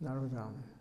Narottama.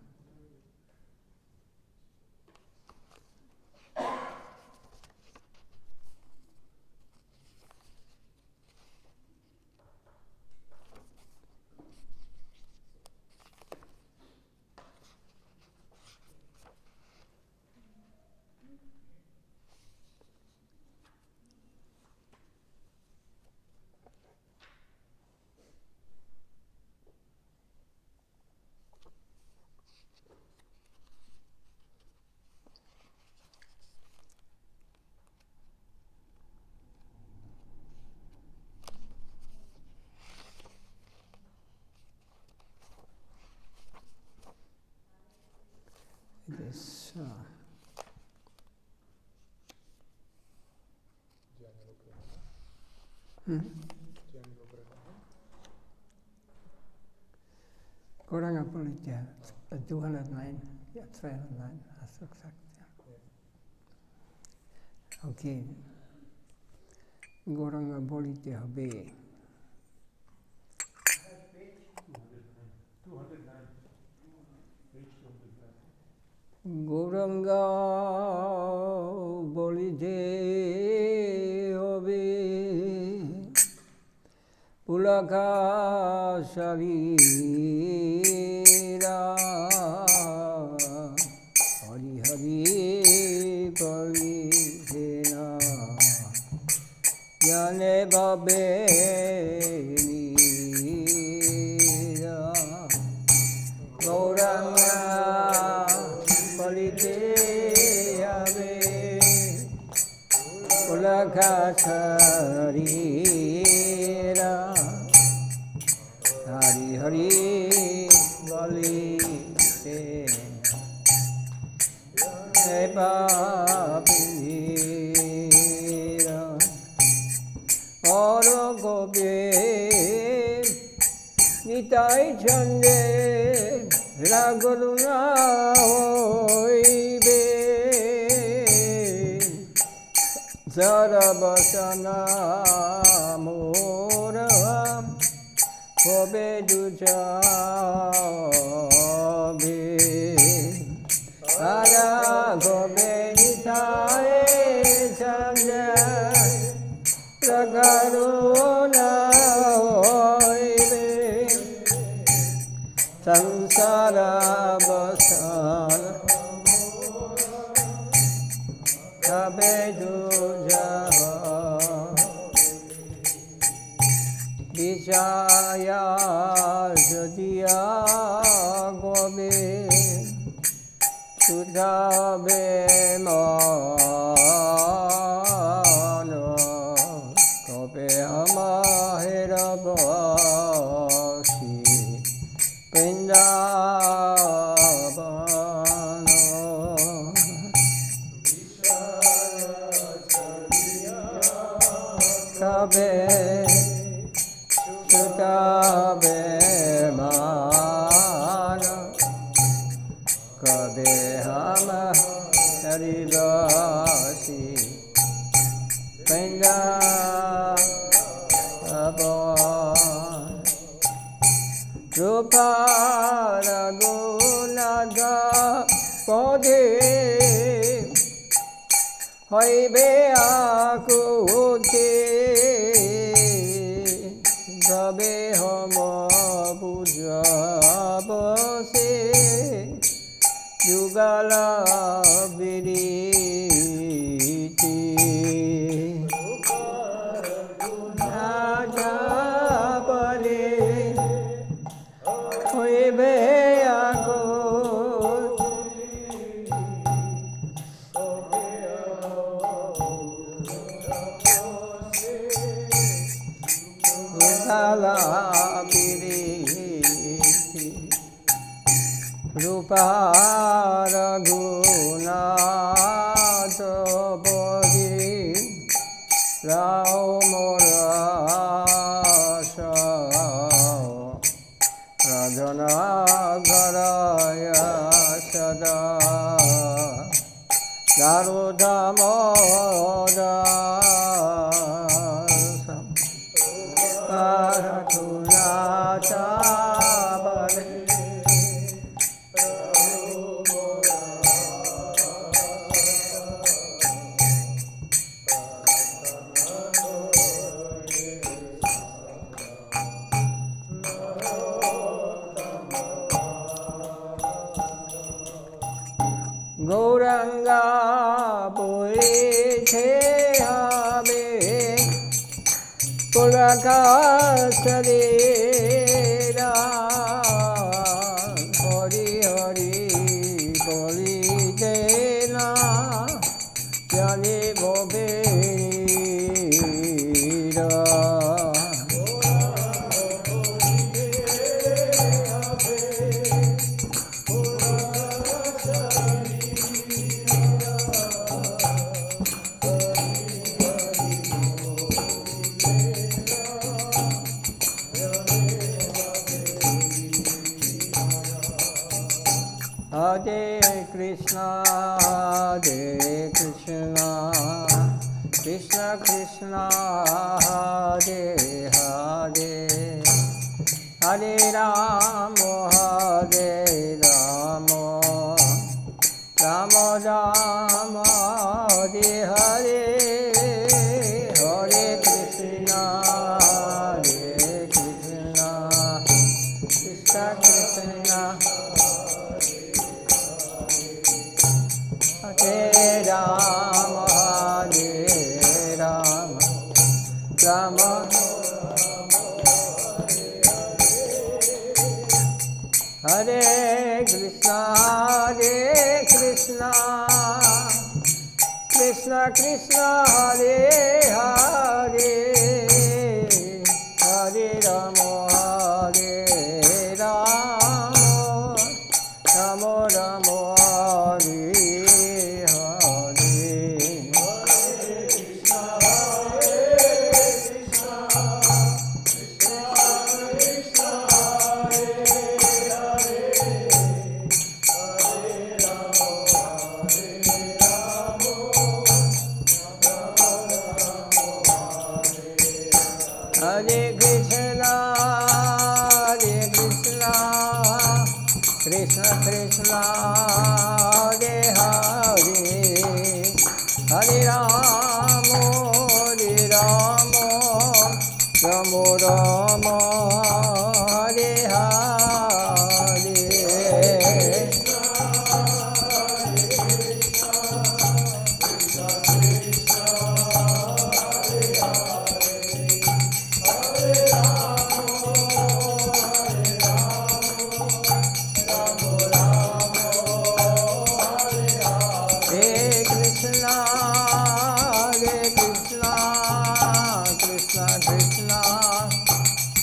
This Goranga Politya, 209, yeah, 309, that's exact. Yeah. Okay. Goranga Politya Habe. Goranga bolide hobe pulaka sharira hari hari palidena jane babe Goranga Pulaka Sharira Hari Hari Bali Eba Pira Oro Gobe Nitai Chande Raguruna Hoibe Sarabasana Moram Kobe Dujabe Ara Kobe Nitae Chanda Ragaruna Hoibe Sansara Basana Kabe Dujaha Vijaya Jodiya Gobe Sudhabe Mano Kobe Amahera Basi Vindavana Kabe Sudhabe Mana Kabe Hama Haribasi Vindavana Rupa Raghunatha Pode Hoibe Akute Gabe Hama Puja Bose Yugala Viriti Raja Pade Hoibe Rupa Raghunatha Bodhi Raumorasha Radhana Garaya Sada Narottama Das Thakur Sadaka Hari Hari Boli Dena Yani Bobera Hare Krishna, Krishna Krishna, Hare Hare, Hare Rama, Rama Rama, Hare Hare, Hare Krishna, Krishna Krishna. Hare Rama, Rama Hare Krishna, Krishna Krishna, Hare Hare, Hare Rama, Rama Rama, Hare Hare Krishna, Krishna Krishna, Hare Hare, Hare Rama, Rama Rama, Hare Hare.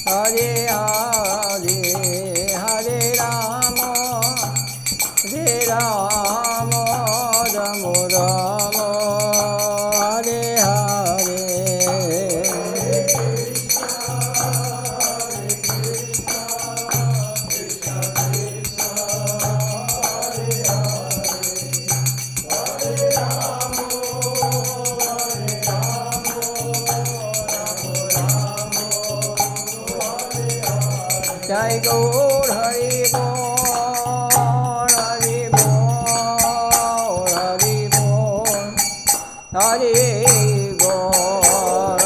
Hare Hare, Hare Rama, Rama Rama, Hare Hare. Jai Gaur Hari Bol, Hari Bol, Hari Bol, Hari Bol.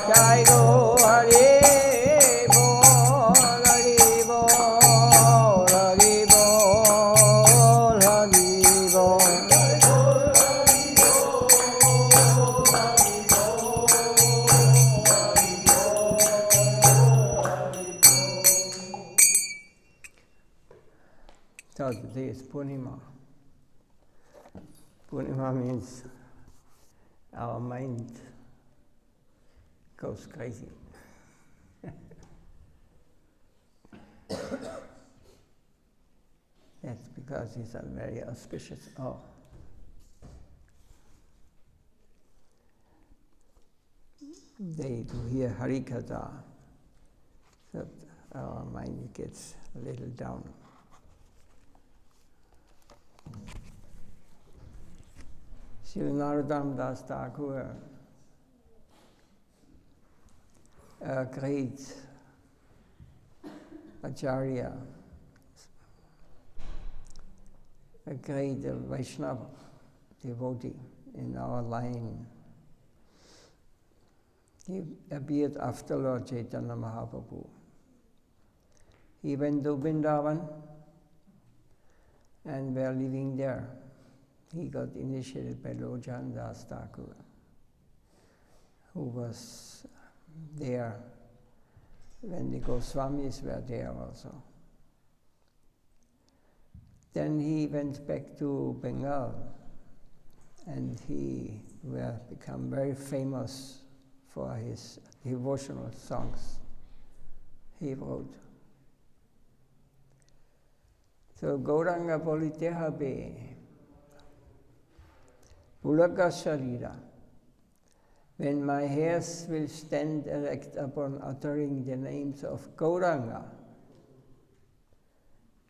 Jai Gaur Hari Bol, Hari Bol, Hari Bol, Hari Bol. So today is Purnima. Purnima means our mind goes crazy. That's because it's a very auspicious hour. They do hear Hari Katha, so our mind gets a little down. Narottama Das Thakur, a great Acharya, a great Vaishnava devotee in our line. He appeared after Lord Chaitanya Mahaprabhu. He went to Vrindavan and while living there, he got initiated by Narottama Das Thakur, who was there when the Goswamis were there also. Then he went back to Bengal, and he become very famous for his devotional songs he wrote. So Gauranga Politeha Be Pulaga Sharira. When my hairs will stand erect upon uttering the names of Gauranga,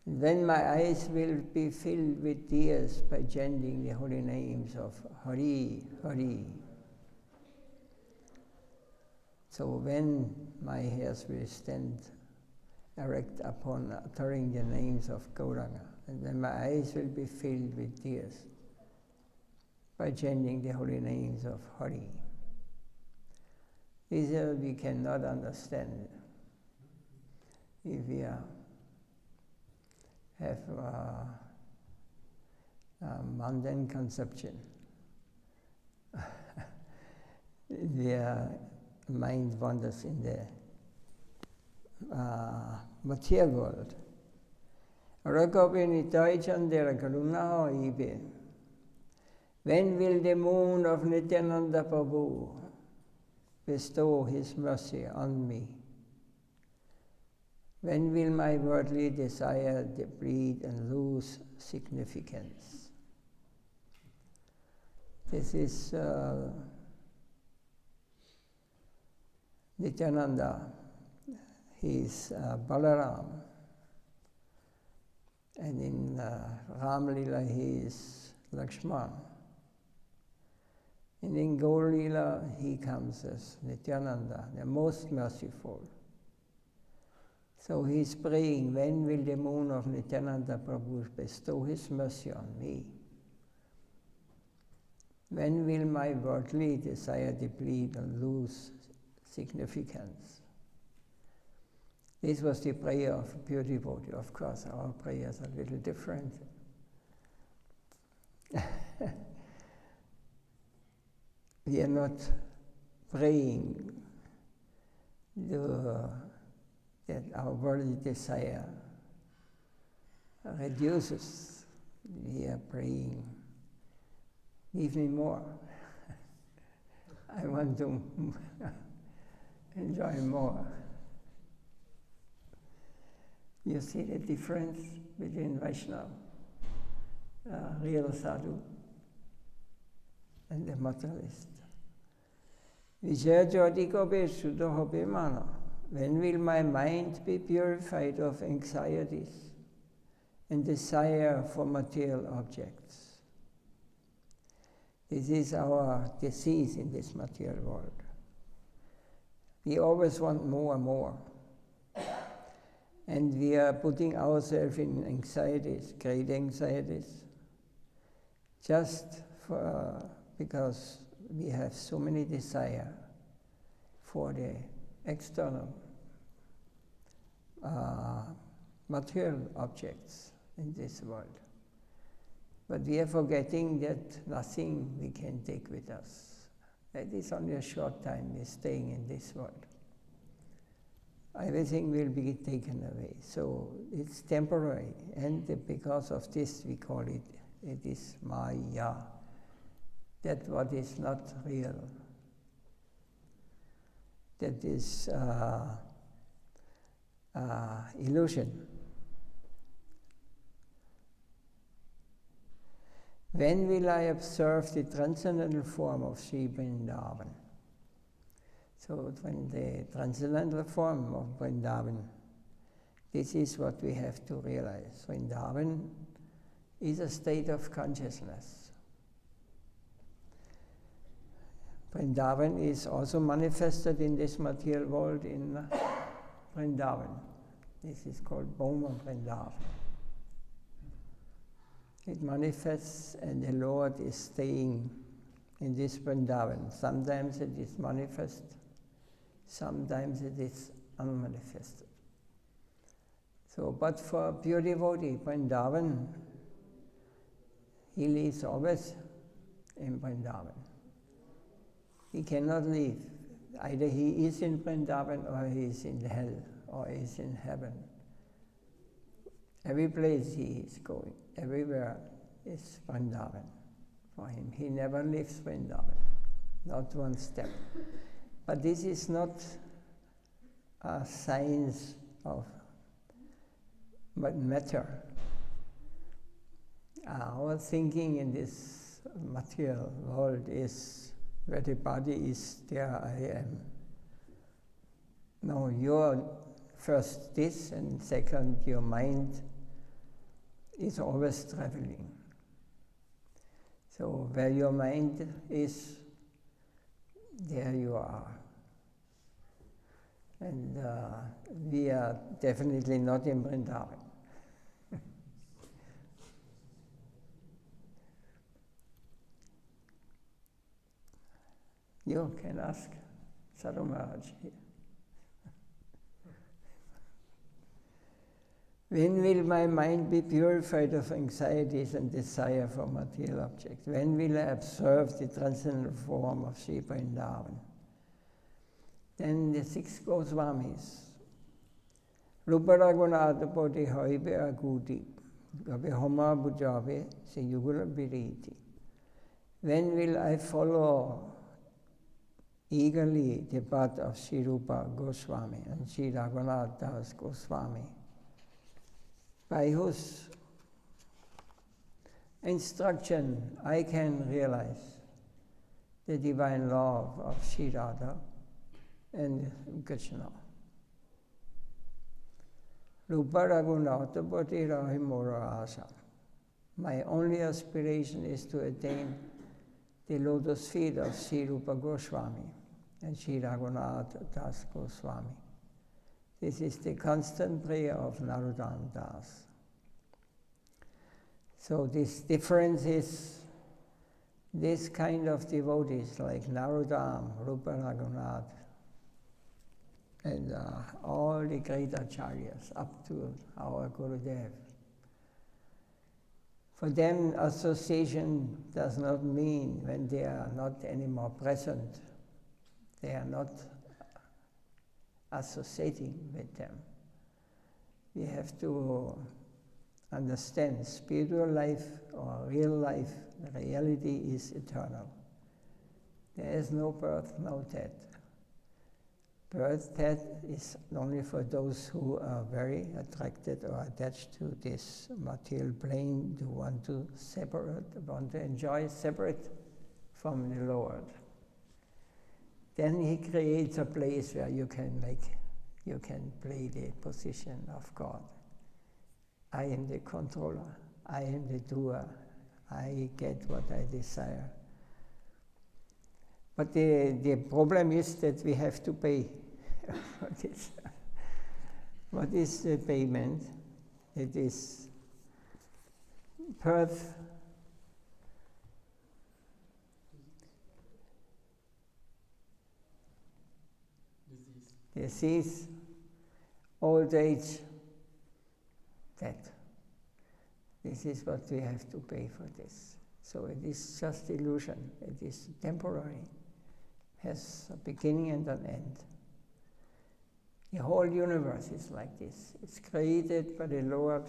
then my eyes will be filled with tears by chanting the holy names of Hari, Hari. So when my hairs will stand erect upon uttering the names of Gauranga, and then my eyes will be filled with tears by chanting the holy names of Hari. This we cannot understand if we have a mundane conception. Their mind wanders in the material world. When will the moon of Nityananda Prabhu bestow his mercy on me? When will my worldly desire deplete and lose significance? This is Nityananda. He is Balaram. And in Ram Lila he is Lakshman. And in Gaur Lila he comes as Nityananda, the most merciful. So he is praying, when will the moon of Nityananda Prabhu bestow his mercy on me? When will my worldly desire deplete and lose significance? This was the prayer of a pure devotee. Of course, our prayers are a little different. We are not praying that our worldly desire reduces. We are praying, give me more. I want to enjoy more. You see the difference between Vaishnava, real sadhu, and the materialist. When will my mind be purified of anxieties and desire for material objects? This is our disease in this material world. We always want more and more. And we are putting ourselves in anxieties, great anxieties, just because we have so many desire for the external material objects in this world. But we are forgetting that nothing we can take with us. That is only a short time we're staying in this world. Everything will be taken away. So it's temporary. And because of this we call it is Maya. That what is not real. That is illusion. When will I observe the transcendental form of Sri Vrindavan? So when the transcendental form of Vrindavan, this is what we have to realize. Vrindavan is a state of consciousness. Vrindavan is also manifested in this material world in Vrindavan. This is called Bhoma Vrindavan. It manifests and the Lord is staying in this Vrindavan. Sometimes it is manifest, sometimes it is unmanifested. So, but for pure devotee, Vrindavan, He lives always in Vrindavan. He cannot leave. Either he is in Vrindavan or he is in hell or he is in heaven. Every place he is going, everywhere is Vrindavan for him. He never leaves Vrindavan, not one step. But this is not a science of matter. Our thinking in this material world is where the body is, there I am. No, you're first this, and second, your mind is always traveling. So where your mind is, there you are. And we are definitely not in Vrindavan. You can ask Sadhu Maharaj here. When will my mind be purified of anxieties and desire for material objects? When will I observe the transcendental form of Sri Vrindavan? Then the 6 Goswamis. Rupa Raghunatha Bodhi Haibe Agudi, Gabe Homa Bujave, Se Yugula Biriti. When will I follow eagerly the path of Sri Rupa Goswami and Sri Raghunatha Das Goswami, by whose instruction I can realize the divine love of Sri Radha and Krishna. Rupa Raghunatha Bodhi Rahi Mora Asa. My only aspiration is to attain the lotus feet of Sri Rupa Goswami and Sri Raghunatha Das Goswami. This is the constant prayer of Narottama Das. So this difference is this kind of devotees like Narottama, Rupa Raghunath, and all the great acharyas up to our Gurudev. For them, association does not mean when they are not anymore present, they are not associating with them. We have to understand spiritual life or real life, the reality is eternal. There is no birth, no death. Birth, death is only for those who are very attracted or attached to this material plane, who want to separate, want to enjoy separate from the Lord. Then he creates a place where you can play the position of God. I am the controller, I am the doer, I get what I desire. But the problem is that we have to pay for this. What is the payment? It is birth, disease, old age, death. This is what we have to pay for this. So it is just illusion. It is temporary. Has a beginning and an end. The whole universe is like this. It's created by the Lord,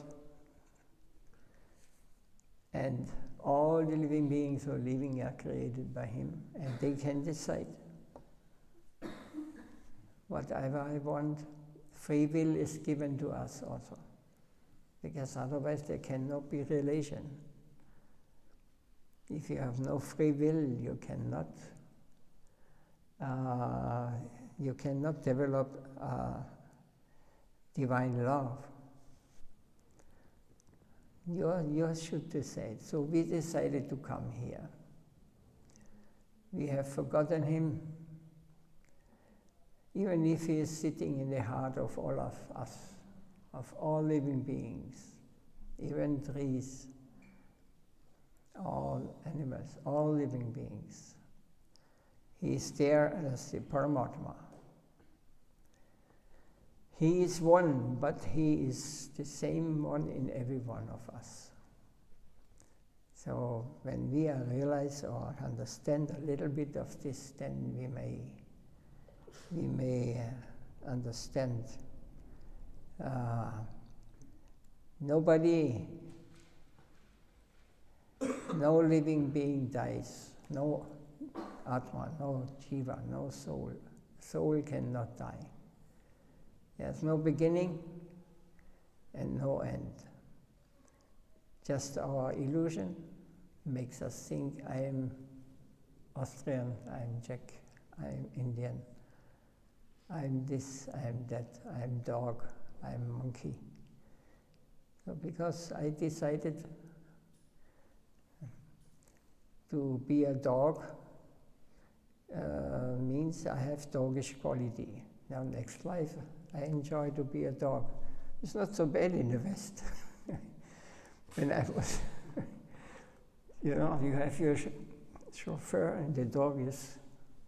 and all the living beings who are living are created by Him, and they can decide whatever I want. Free will is given to us also, because otherwise there cannot be relation. If you have no free will, you cannot develop divine love. You should decide. So we decided to come here. We have forgotten Him, even if He is sitting in the heart of all of us, of all living beings, even trees, all animals, all living beings. He is there as the Paramatma. He is one, but He is the same one in every one of us. So when we realize or understand a little bit of this, then we may understand. Nobody, no living being dies, no Atma, no Jiva, no soul. Soul cannot die. There's no beginning and no end. Just our illusion makes us think, I am Austrian, I am Czech, I am Indian, I am this, I am that, I am dog, I am monkey. So because I decided to be a dog, means I have doggish quality. Now next life I enjoy to be a dog. It's not so bad in the West. When I was, you have your chauffeur and the dog is,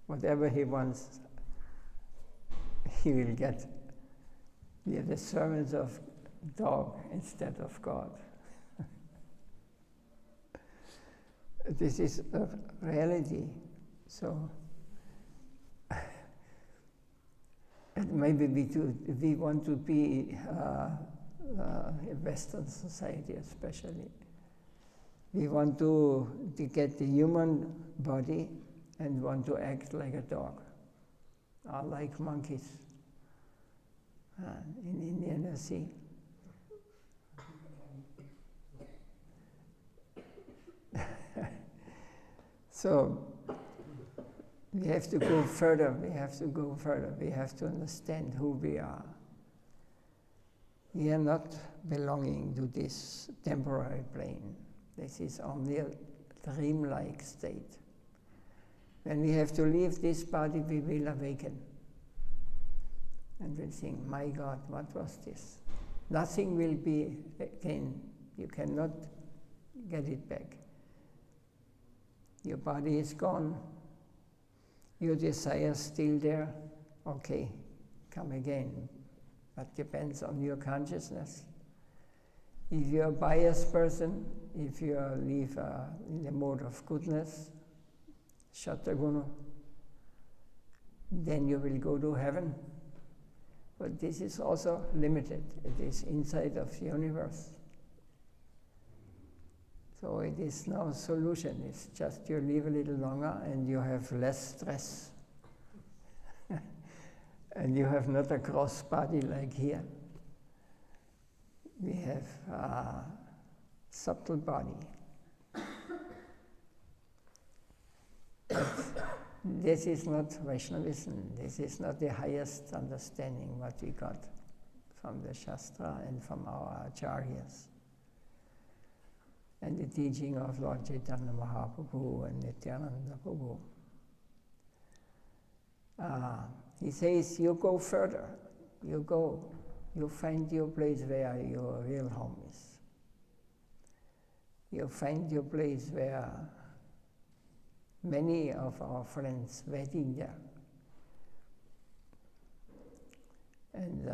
whatever he wants, he will get. We are the servants of dog instead of God. This is a reality. So, and maybe we want to be in Western society especially. We want to get the human body and want to act like a dog, or like monkeys. In Indian Sea. So we have to go further, we have to understand who we are. We are not belonging to this temporary plane. This is only a dreamlike state. When we have to leave this body, we will awaken. And we'll think, my God, what was this? Nothing will be again. You cannot get it back. Your body is gone. Your desire is still there. Okay, come again. That depends on your consciousness. If you're a pious person, if you live in the mode of goodness, Shataguna, then you will go to heaven. But this is also limited. It is inside of the universe. So it is no solution. It's just you live a little longer and you have less stress. And you have not a gross body like here. We have a subtle body. But this is not Vaishnavism. This is not the highest understanding what we got from the Shastra and from our Acharyas. And the teaching of Lord Chaitanya Mahaprabhu and Nityananda Prabhu. He says, you go further. You go. You find your place where your real home is. You find your place where many of our friends waiting there. And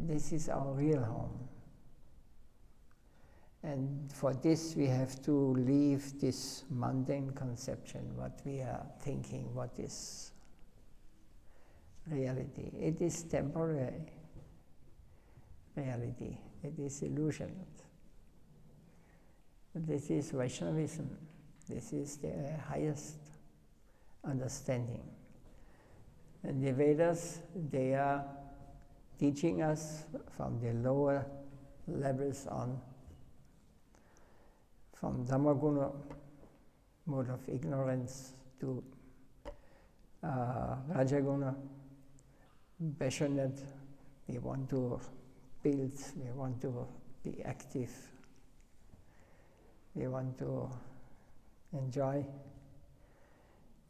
this is our real home. And for this we have to leave this mundane conception, what we are thinking, what is reality. It is temporary reality. It is illusion. This is Vaishnavism. This is the highest understanding. And the Vedas, they are teaching us from the lower levels on, from Dhammaguna, mode of ignorance, to Rajaguna, passionate. We want to build, we want to be active, we want to enjoy.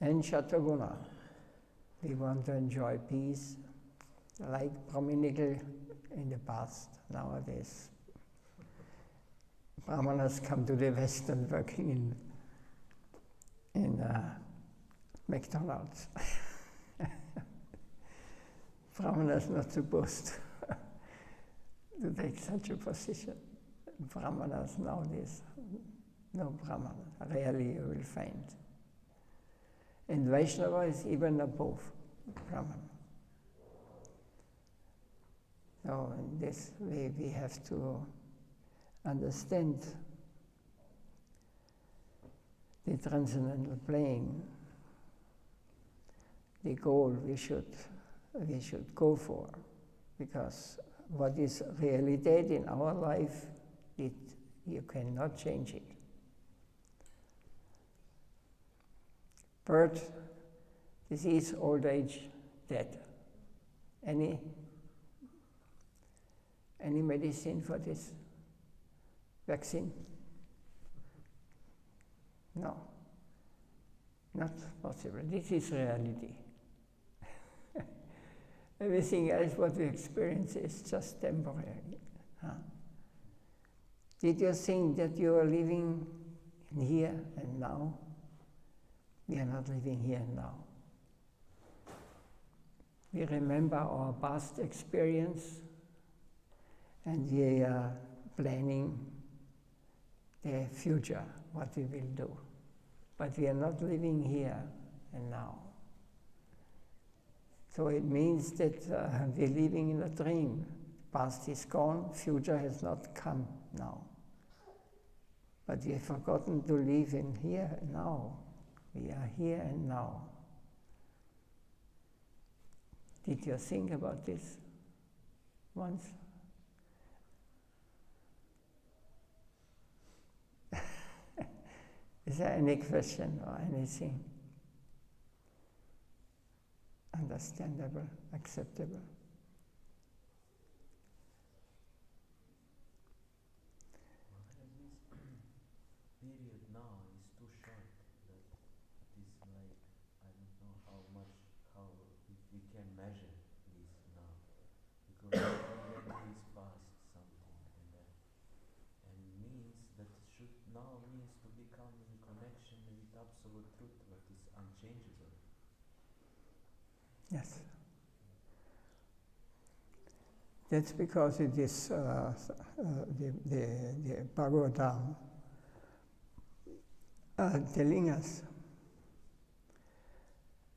And Shataguna, we want to enjoy peace, like Brahminical in the past. Nowadays, Brahmanas come to the West and working in McDonald's. Brahmanas not supposed to take such a position. Brahmanas nowadays No Brahman. Rarely you will find. And Vaishnava is even above Brahman. So in this way we have to understand the transcendental plane, the goal we should go for, because what is reality in our life, you cannot change it. Birth, disease, old age, death. Any medicine for this? Vaccine? No, not possible. This is reality. Everything else what we experience is just temporary. Did you think that you are living in here and now? We are not living here and now. We remember our past experience and we are planning the future, what we will do. But we are not living here and now. So it means that we're living in a dream. Past is gone, future has not come now. But we have forgotten to live in here and now. We are here and now. Did you think about this once? Is there any question or anything understandable, acceptable? Period now is too short that it is like, I don't know how we can measure this now, because already is past something and means that should now means to become in connection with absolute truth that is unchangeable. Yes. That's because it is the Bhagavatam telling us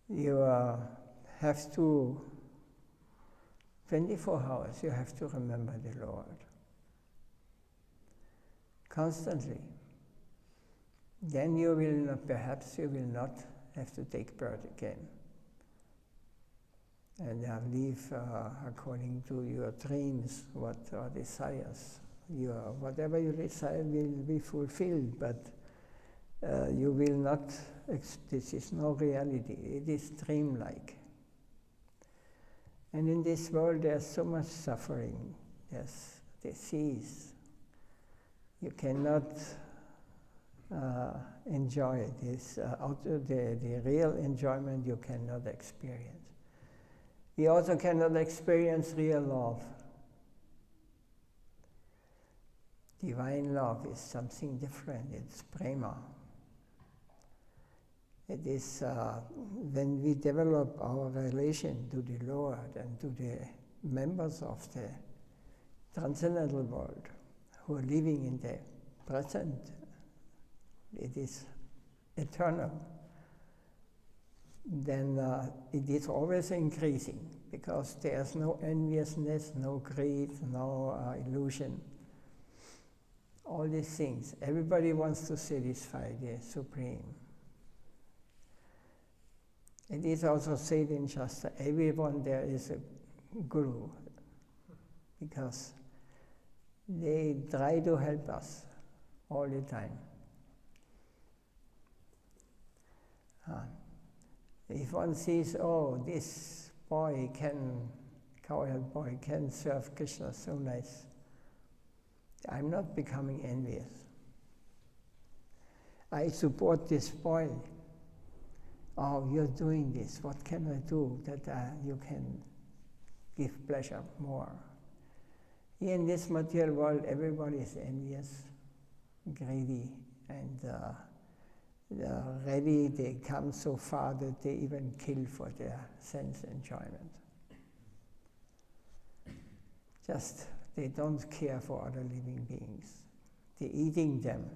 you have to, 24 hours, you have to remember the Lord. Constantly. Then you will, perhaps you will not have to take birth again. And live according to your dreams, what are desires. Whatever you desire will be fulfilled, but you will not, this is no reality, it is dreamlike. And in this world there's so much suffering, there's disease. You cannot enjoy this, the real enjoyment you cannot experience. You also cannot experience real love. Divine love is something different, it's prema. It is when we develop our relation to the Lord and to the members of the transcendental world who are living in the present, it is eternal. Then it is always increasing because there's no enviousness, no greed, no illusion. All these things. Everybody wants to satisfy the Supreme. It is also said in Shastra, everyone there is a guru because they try to help us all the time. If one sees, oh, this cowherd boy can serve Krishna so nice, I'm not becoming envious. I support this boy. Oh, you're doing this, what can I do that you can give pleasure more? Here in this material world, everybody is envious, greedy, and ready, they come so far that they even kill for their sense enjoyment. Just, they don't care for other living beings. They're eating them.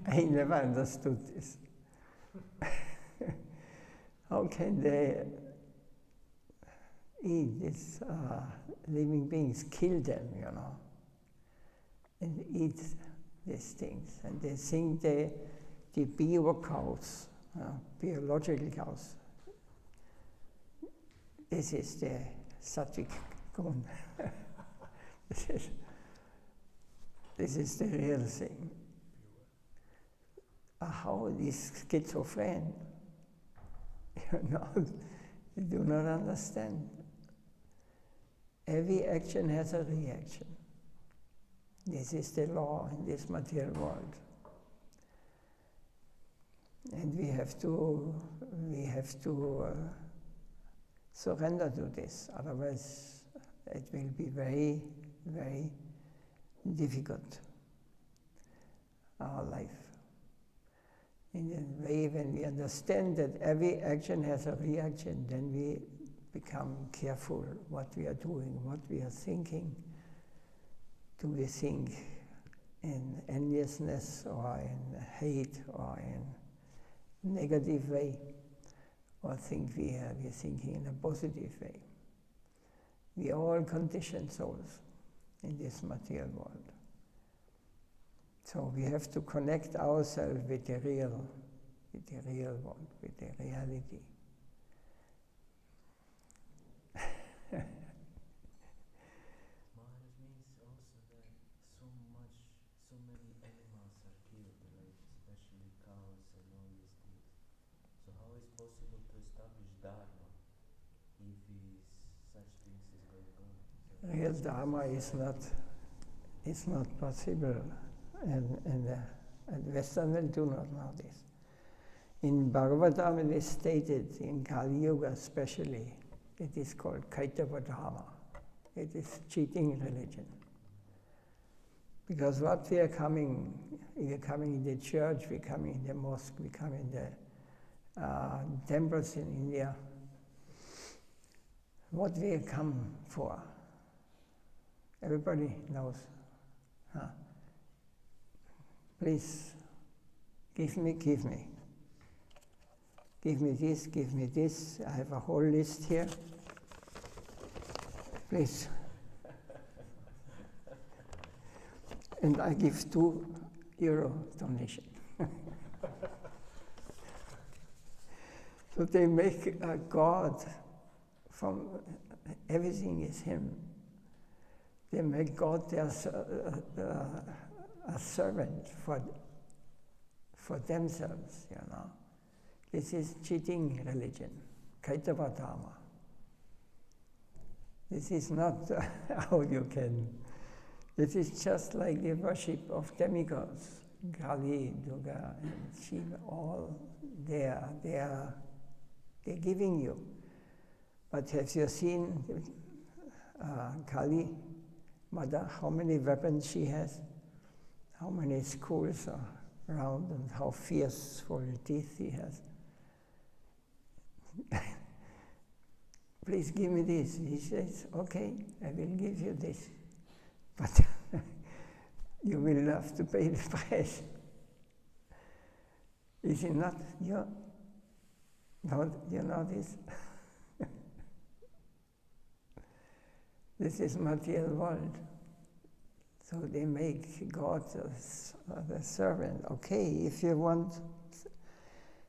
I never understood this. How can they eat these living beings, kill them, and eat these things? And they think the bio cows, biological cows, this is the sattvic gun. This is the real thing. How is schizophrenic? You do not understand. Every action has a reaction. This is the law in this material world. And we have to surrender to this, otherwise it will be very, very difficult, our life. In a way, when we understand that every action has a reaction, then we become careful what we are doing, what we are thinking. Do we think in enviousness or in hate or in negative way, or think we are thinking in a positive way? We are all conditioned souls in this material world. So we have to connect ourselves with the real world, with the reality. Maharaj means also that so many animals are killed, like especially cows and all these things. So how is possible to establish Dharma if such things is going on? So Real Dharma is not possible. And Western will do not know this. In Bhagavatam it is stated, in Kali Yuga especially, it is called Kaitava Dharma. It is cheating religion. Because what we are coming in the church, we come in the mosque, we come in the temples in India. What we come for? Everybody knows. Huh? Please, give me. Give me this. I have a whole list here. Please. And I give €2 donation. So they make a God from everything is Him. They make God their a servant for themselves, This is cheating religion, Kaitava Dharma. This is not how you can. This is just like the worship of demigods, Kali, Durga, and Shiva. All they're giving you. But have you seen Kali, Mother? How many weapons she has? How many schools are around, and how fierceful teeth he has. Please give me this. He says, okay, I will give you this. But you will have to pay the price. Is it not? You know this? This is material world. So they make God the servant. Okay, if you want,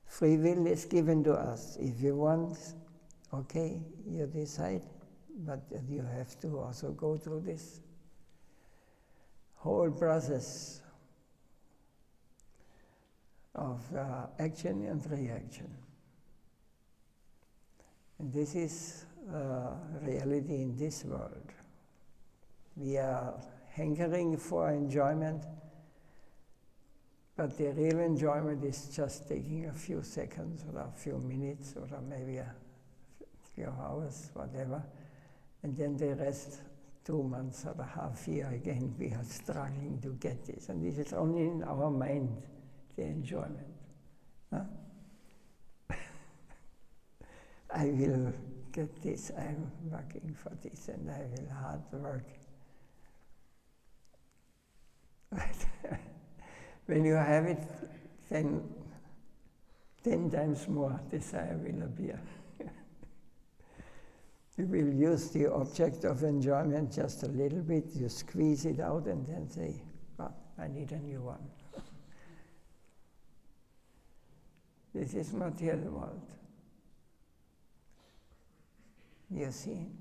free will is given to us. If you want, okay, you decide. But you have to also go through this whole process of action and reaction. And this is reality in this world. We are hankering for enjoyment, but the real enjoyment is just taking a few seconds or a few minutes or maybe a few hours, whatever, and then the rest, 2 months or a half year again, we are struggling to get this. And this is only in our mind, the enjoyment. Huh? I will get this, I'm working for this, and I will hard work. When you have it, then 10 times more desire will appear. You will use the object of enjoyment just a little bit, you squeeze it out and then say, oh, I need a new one. This is material world. You see,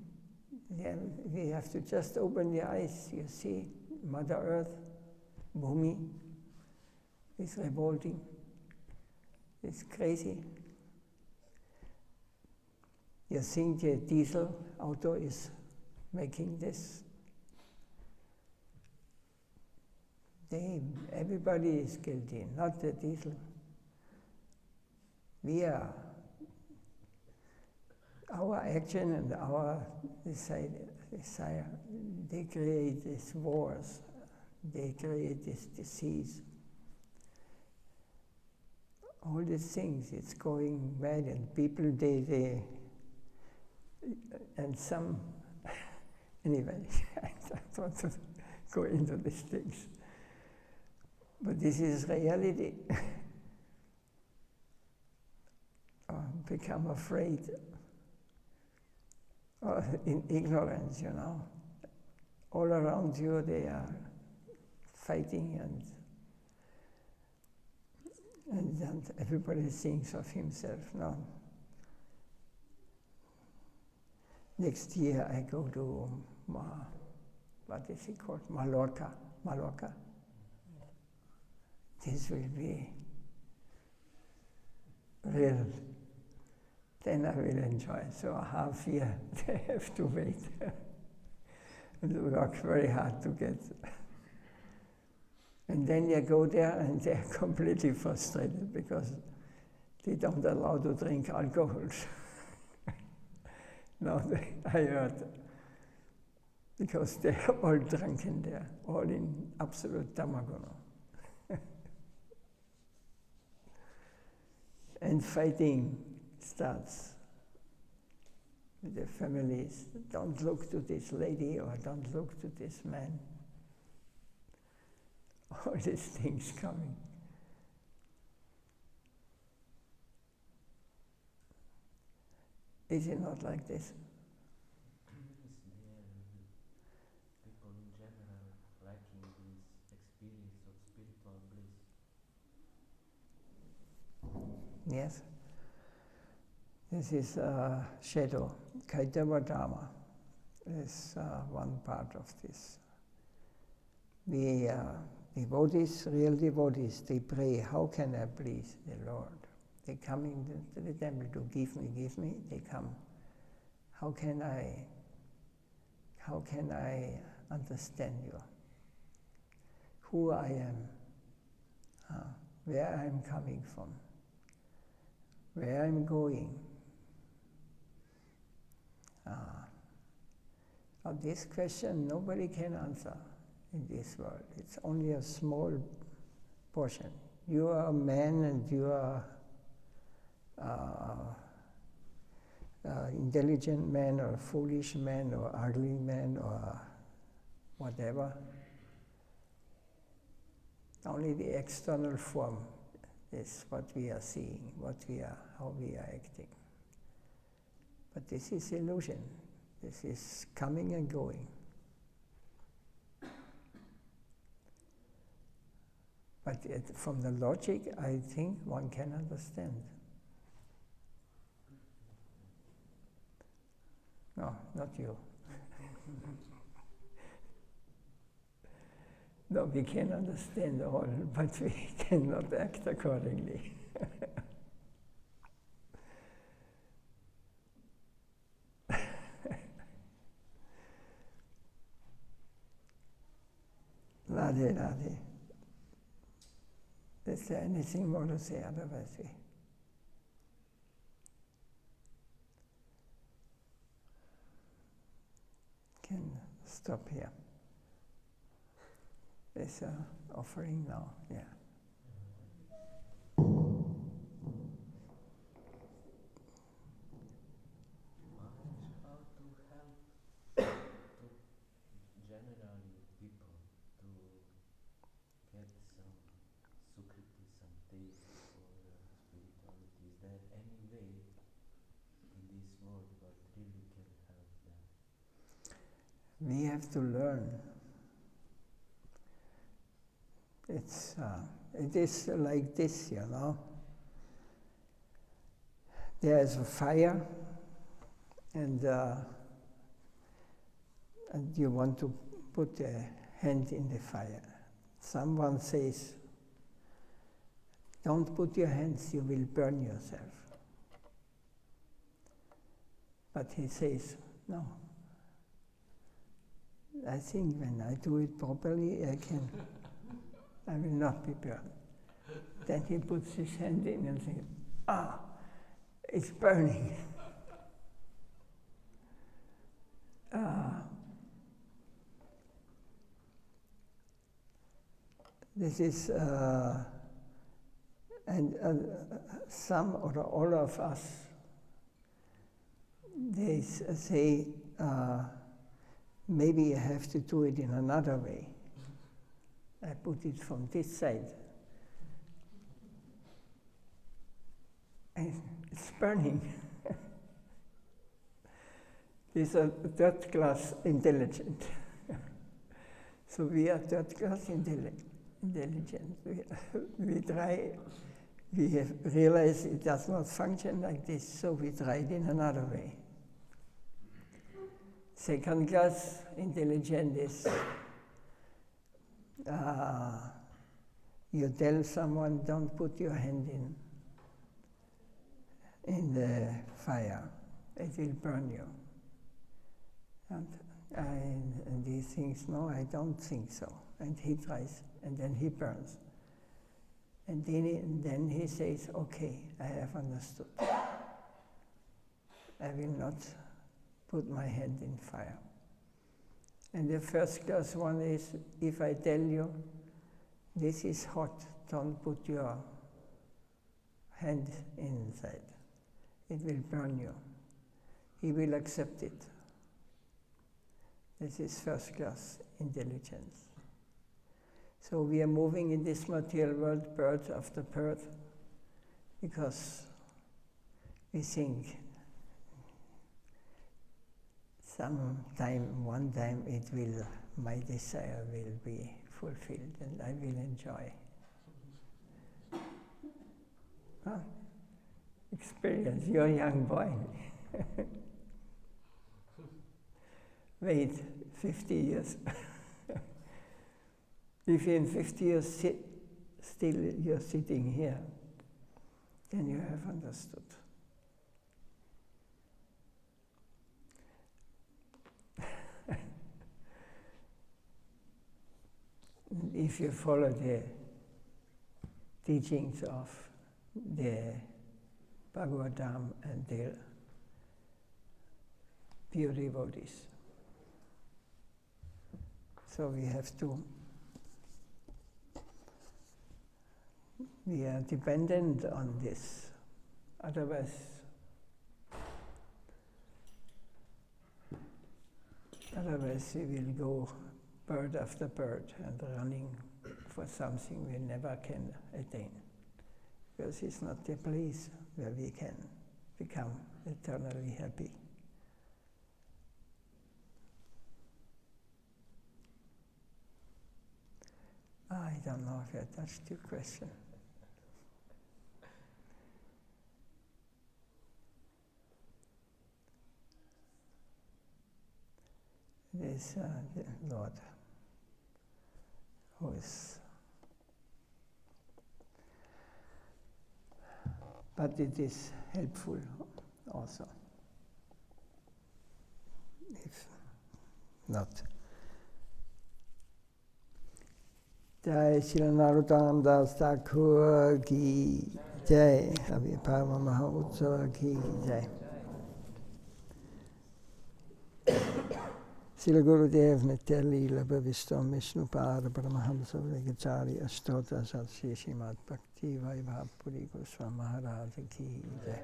we have to just open the eyes. You see, Mother Earth, Muni, is revolting. It's crazy. You think the diesel auto is making this? Everybody is guilty, not the diesel. We are. Our action and our desire, they create these wars. They create this disease. All these things, it's going bad, and people, and some, anyway, I don't want to go into these things. But this is reality. Become afraid, or in ignorance, you know. All around you, they are fighting, and everybody thinks of himself now. Next year I go to, what is it called? Mallorca. This will be real. Then I will enjoy. So a half year they have to wait and work very hard to get. And then you go there and they're completely frustrated because they don't allow to drink alcohol. Now I heard, because they're all drunken there, all in absolute tamagono. And fighting starts with the families. Don't look to this lady or don't look to this man. All these things coming. Is it not like this? People in general lacking this experience of spiritual bliss. Yes. This is a shadow. Kaitava Dharma is one part of this. The devotees, real devotees, they pray, how can I please the Lord? They come into the temple to give me, they come. How can I understand you? Who I am, where I'm coming from, where I'm going. This question nobody can answer in this world. It's only a small portion. You are a man and you are intelligent man or foolish man or ugly man or whatever. Only the external form is what we are seeing, how we are acting. But this is illusion. This is coming and going. But from the logic, I think one can understand. No, not you. No, we can understand all, but we cannot act accordingly. Radhe, Radhe. Is there anything more to say? Otherwise we can stop here. There's an offering now, yeah. How to help generally people to get some we have to learn. It is like this, you know. There is a fire, and you want to put a hand in the fire. Someone says, don't put your hands, you will burn yourself. But he says, no. I think when I do it properly, I will not be burned. Then he puts his hand in and says, it's burning. This is, and some or all of us, they say, maybe you have to do it in another way. I put it from this side. And it's burning. These are third class intelligent. So we are third class intelligent. We try, we have realized it does not function like this, so we try it in another way. Second class intelligent is you tell someone, don't put your hand in the fire, it will burn you. And he thinks, no, I don't think so. And he tries, and then he burns. And then he says, okay, I have understood. I will not put my hand in fire. And the first class one is, if I tell you, this is hot, don't put your hand inside. It will burn you. He will accept it. This is first class intelligence. So we are moving in this material world, bird after bird, because we think one time my desire will be fulfilled and I will enjoy. Experience, you're a young boy. Wait 50 years. If in 50 years still you're sitting here, then you have understood. If you follow the teachings of the Bhagavatam and the pure devotees. So we are dependent on this, otherwise we will go bird after bird and running for something we never can attain, because it's not the place where we can become eternally happy. I don't know if I touched your question. It is the Lord who is. But it is helpful also. If not. Jai Srimad Narottama Das Thakur ki Jai, Abhipama Mahautsava ki Jai. Srila Gurudev Nitya Leela Bhavistam Vishnupada Paramahamsa Vegachari Ashtota Satsi Srimad Bhakti Vaibhav Puri Goswami Maharaj ki Jai.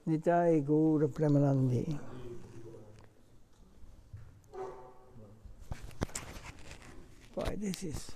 Nitai Gaura Premanandi. Boy, this is